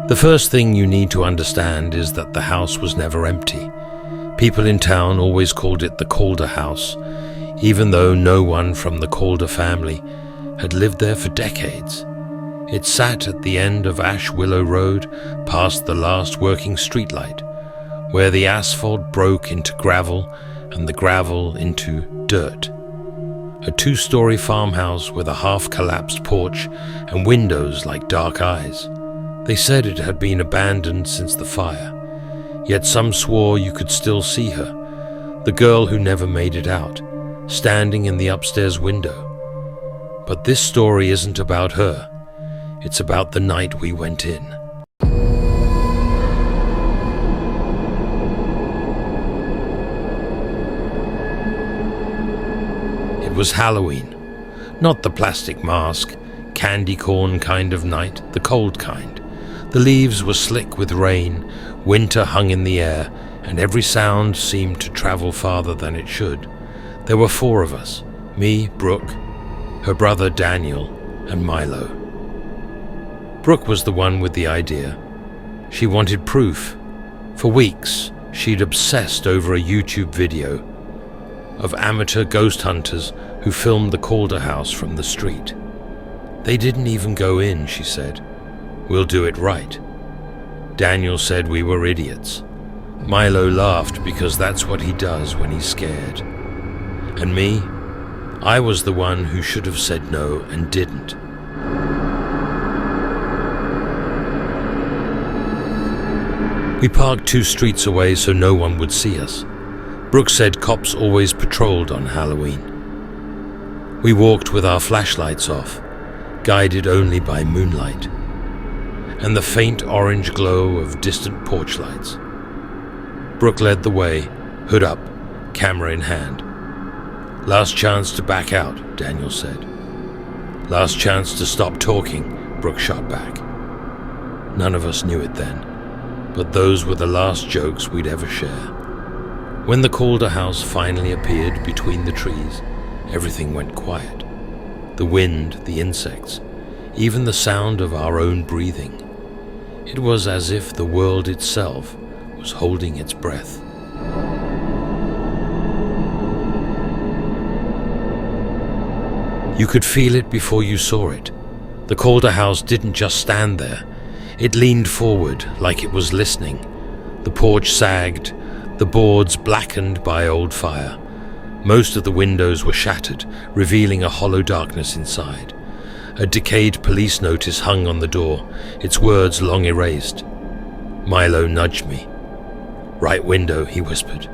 The first thing you need to understand is that the house was never empty. People in town always called it the Calder House, even though no one from the Calder family had lived there for decades. It sat at the end of Ash Willow Road, past the last working streetlight, where the asphalt broke into gravel and the gravel into dirt. A 2-story farmhouse with a half-collapsed porch and windows like dark eyes. They said it had been abandoned since the fire, yet some swore you could still see her, the girl who never made it out, standing in the upstairs window. But this story isn't about her. It's about the night we went in. It was Halloween. Not the plastic mask, candy corn kind of night, the cold kind. The leaves were slick with rain, winter hung in the air, and every sound seemed to travel farther than it should. There were 4 of us, me, Brooke, her brother Daniel, and Milo. Brooke was the one with the idea. She wanted proof. For weeks, she'd obsessed over a YouTube video of amateur ghost hunters who filmed the Calder House from the street. They didn't even go in, she said. We'll do it right. Daniel said we were idiots. Milo laughed because that's what he does when he's scared. And me? I was the one who should have said no and didn't. We parked 2 streets away so no one would see us. Brooke said cops always patrolled on Halloween. We walked with our flashlights off, guided only by moonlight and the faint orange glow of distant porch lights. Brooke led the way, hood up, camera in hand. Last chance to back out, Daniel said. Last chance to stop talking, Brooke shot back. None of us knew it then, but those were the last jokes we'd ever share. When the Calder House finally appeared between the trees, everything went quiet. The wind, the insects, even the sound of our own breathing. It was as if the world itself was holding its breath. You could feel it before you saw it. The Calder House didn't just stand there. It leaned forward like it was listening. The porch sagged, the boards blackened by old fire. Most of the windows were shattered, revealing a hollow darkness inside. A decayed police notice hung on the door, its words long erased. Milo nudged me. Right window, he whispered.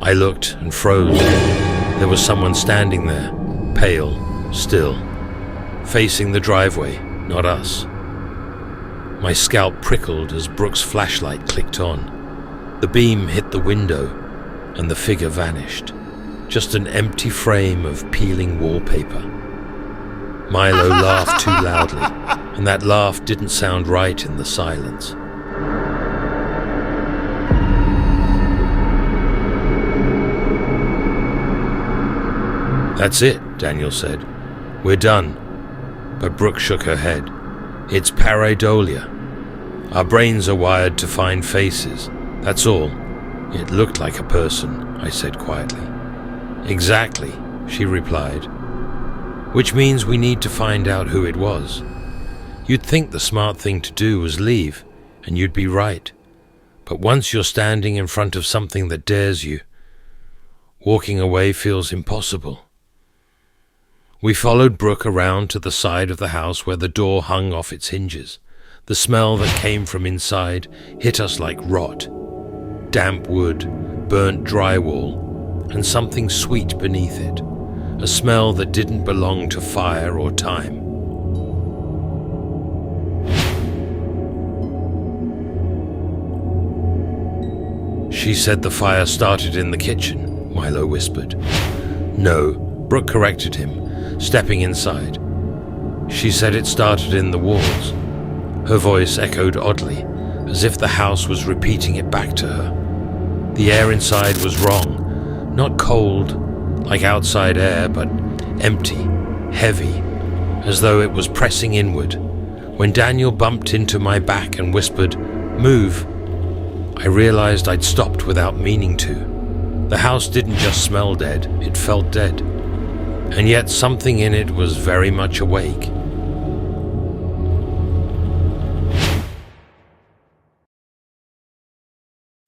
I looked and froze. There was someone standing there, pale, still, facing the driveway, not us. My scalp prickled as Brooke's flashlight clicked on. The beam hit the window, and the figure vanished. Just an empty frame of peeling wallpaper. Milo laughed too loudly, and that laugh didn't sound right in the silence. That's it, Daniel said. We're done. But Brooke shook her head. It's pareidolia. Our brains are wired to find faces. That's all. It looked like a person, I said quietly. Exactly, she replied. Which means we need to find out who it was. You'd think the smart thing to do was leave, and you'd be right. But once you're standing in front of something that dares you, walking away feels impossible. We followed Brooke around to the side of the house where the door hung off its hinges. The smell that came from inside hit us like rot. Damp wood, burnt drywall, and something sweet beneath it. A smell that didn't belong to fire or time. She said the fire started in the kitchen, Milo whispered. No, Brooke corrected him, stepping inside. She said it started in the walls. Her voice echoed oddly, as if the house was repeating it back to her. The air inside was wrong, not cold, like outside air, but empty, heavy, as though it was pressing inward. When Daniel bumped into my back and whispered, "Move," I realized I'd stopped without meaning to. The house didn't just smell dead, it felt dead. And yet something in it was very much awake.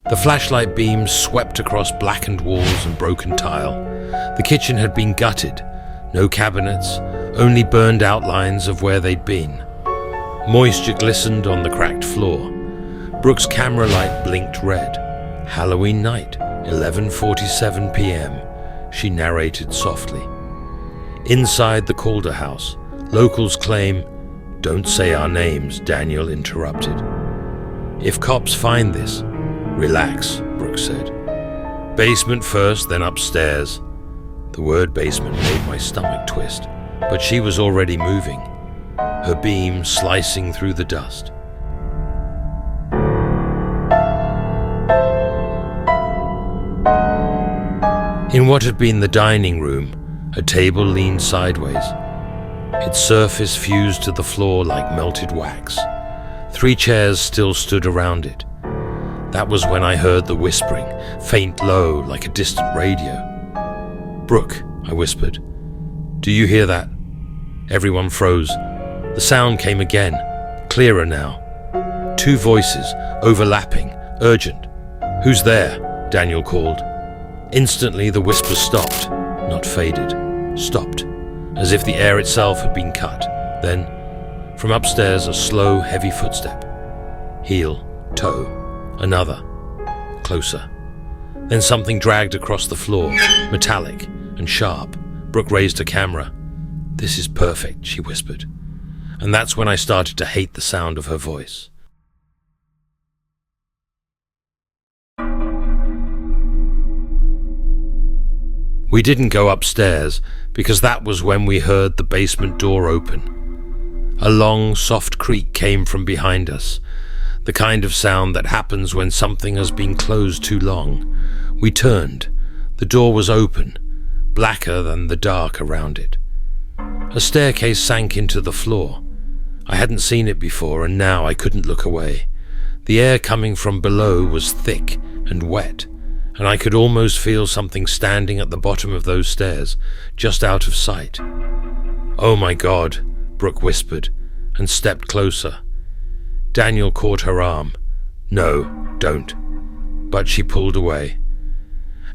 The flashlight beam swept across blackened walls and broken tile. The kitchen had been gutted. No cabinets, only burned outlines of where they'd been. Moisture glistened on the cracked floor. Brooke's camera light blinked red. Halloween night, 11:47 p.m., she narrated softly. Inside the Calder House, locals claim, "Don't say our names," Daniel interrupted. "If cops find this..." "Relax," Brooke said. "Basement first, then upstairs." The word basement made my stomach twist, but she was already moving, her beam slicing through the dust. In what had been the dining room, a table leaned sideways. Its surface fused to the floor like melted wax. 3 chairs still stood around it. That was when I heard the whispering, faint low like a distant radio. "Brooke," I whispered. "Do you hear that?" Everyone froze. The sound came again, clearer now. 2 voices, overlapping, urgent. "Who's there?" Daniel called. Instantly the whisper stopped, not faded, stopped, as if the air itself had been cut. Then, from upstairs, a slow, heavy footstep. Heel, toe, another, closer. Then something dragged across the floor, metallic and sharp. Brooke raised her camera. "This is perfect," she whispered. And that's when I started to hate the sound of her voice. We didn't go upstairs because that was when we heard the basement door open. A long, soft creak came from behind us, the kind of sound that happens when something has been closed too long. We turned. The door was open, blacker than the dark around it. A staircase sank into the floor. I hadn't seen it before, and now I couldn't look away. The air coming from below was thick and wet, and I could almost feel something standing at the bottom of those stairs, just out of sight. "Oh my God," Brooke whispered, and stepped closer. Daniel caught her arm. "No, don't." But she pulled away.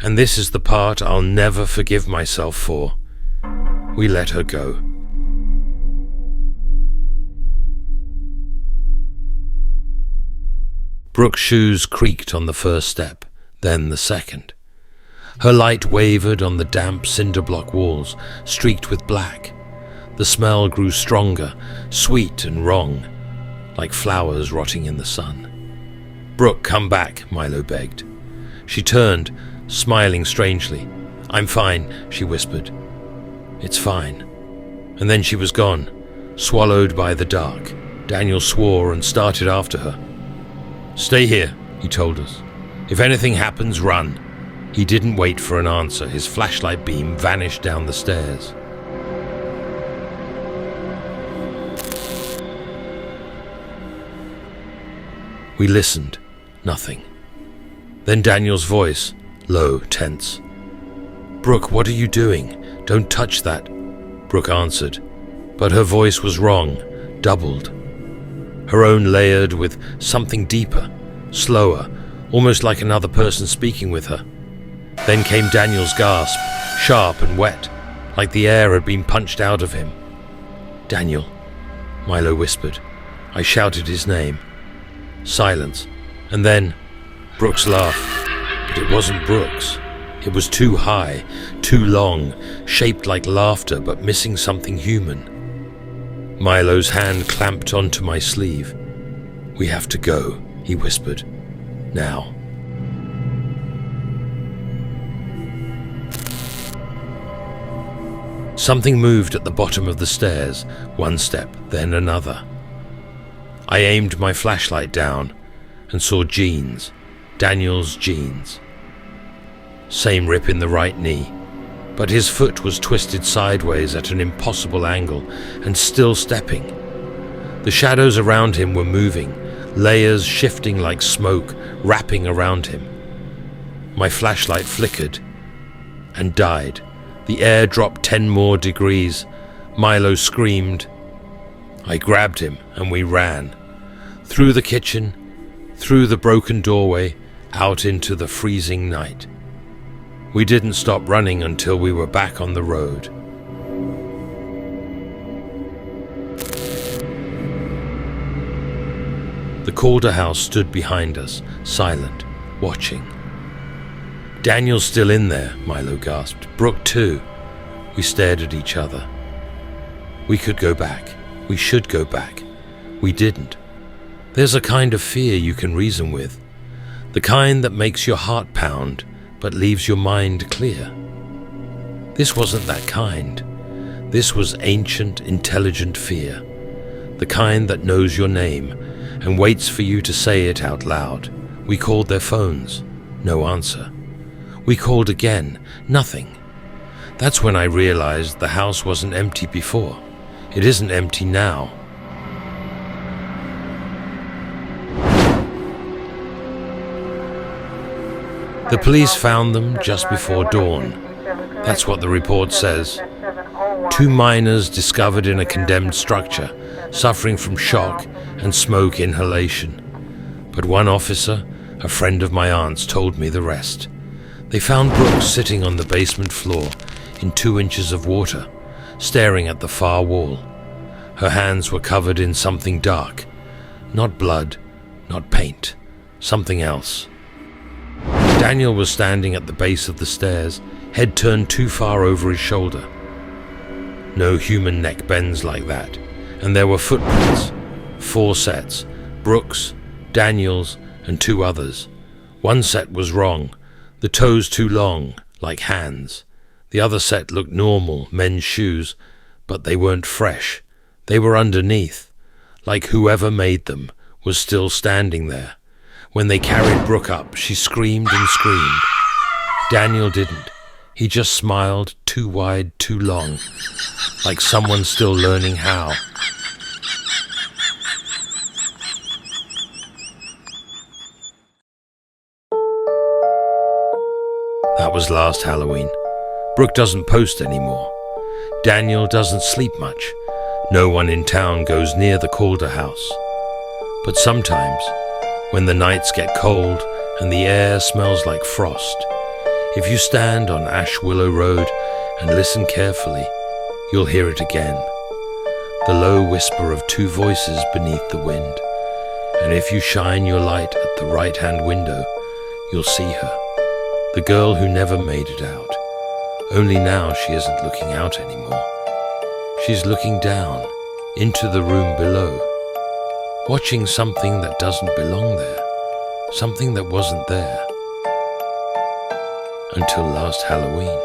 And this is the part I'll never forgive myself for. We let her go. Brooke's shoes creaked on the first step, then the second. Her light wavered on the damp cinder-block walls, streaked with black. The smell grew stronger, sweet and wrong, like flowers rotting in the sun. "Brooke, come back," Milo begged. She turned, smiling strangely. "I'm fine," she whispered. "It's fine." And then she was gone, swallowed by the dark. Daniel swore and started after her. "Stay here," he told us. "If anything happens, run." He didn't wait for an answer. His flashlight beam vanished down the stairs. We listened. Nothing. Then Daniel's voice, low, tense. "Brooke, what are you doing? Don't touch that." Brooke answered, but her voice was wrong, doubled. Her own layered with something deeper, slower, almost like another person speaking with her. Then came Daniel's gasp, sharp and wet, like the air had been punched out of him. "Daniel," Milo whispered. I shouted his name. Silence, and then Brooke's laugh. But it wasn't Brooke's. It was too high, too long, shaped like laughter but missing something human. Milo's hand clamped onto my sleeve. "We have to go," he whispered. "Now." Something moved at the bottom of the stairs, one step, then another. I aimed my flashlight down and saw jeans, Daniel's jeans. Same rip in the right knee, but his foot was twisted sideways at an impossible angle and still stepping. The shadows around him were moving, layers shifting like smoke, wrapping around him. My flashlight flickered and died. The air dropped 10 more degrees. Milo screamed. I grabbed him and we ran. Through the kitchen, through the broken doorway, out into the freezing night. We didn't stop running until we were back on the road. The Calder House stood behind us, silent, watching. Daniel's still in there, Milo gasped. Brooke too. We stared at each other. We could go back. We should go back. We didn't. There's a kind of fear you can reason with. The kind that makes your heart pound, but leaves your mind clear. This wasn't that kind. This was ancient, intelligent fear. The kind that knows your name and waits for you to say it out loud. We called their phones. No answer. We called again. Nothing. That's when I realized the house wasn't empty before. It isn't empty now. The police found them just before dawn. That's what the report says. 2 miners discovered in a condemned structure, suffering from shock and smoke inhalation. But one officer, a friend of my aunt's, told me the rest. They found Brooke sitting on the basement floor in 2 inches of water, staring at the far wall. Her hands were covered in something dark. Not blood, not paint, something else. Daniel was standing at the base of the stairs, head turned too far over his shoulder. No human neck bends like that, and there were footprints. 4 sets, Brooke's, Daniel's, and 2 others. One set was wrong, the toes too long, like hands. The other set looked normal, men's shoes, but they weren't fresh. They were underneath, like whoever made them was still standing there. When they carried Brooke up, she screamed and screamed. Daniel didn't. He just smiled, too wide, too long, like someone still learning how. That was last Halloween. Brooke doesn't post anymore. Daniel doesn't sleep much. No one in town goes near the Calder House. But sometimes, when the nights get cold and the air smells like frost, if you stand on Ash Willow Road and listen carefully, you'll hear it again. The low whisper of 2 voices beneath the wind. And if you shine your light at the right-hand window, you'll see her. The girl who never made it out. Only now she isn't looking out anymore. She's looking down, into the room below, watching something that doesn't belong there, something that wasn't there until last Halloween.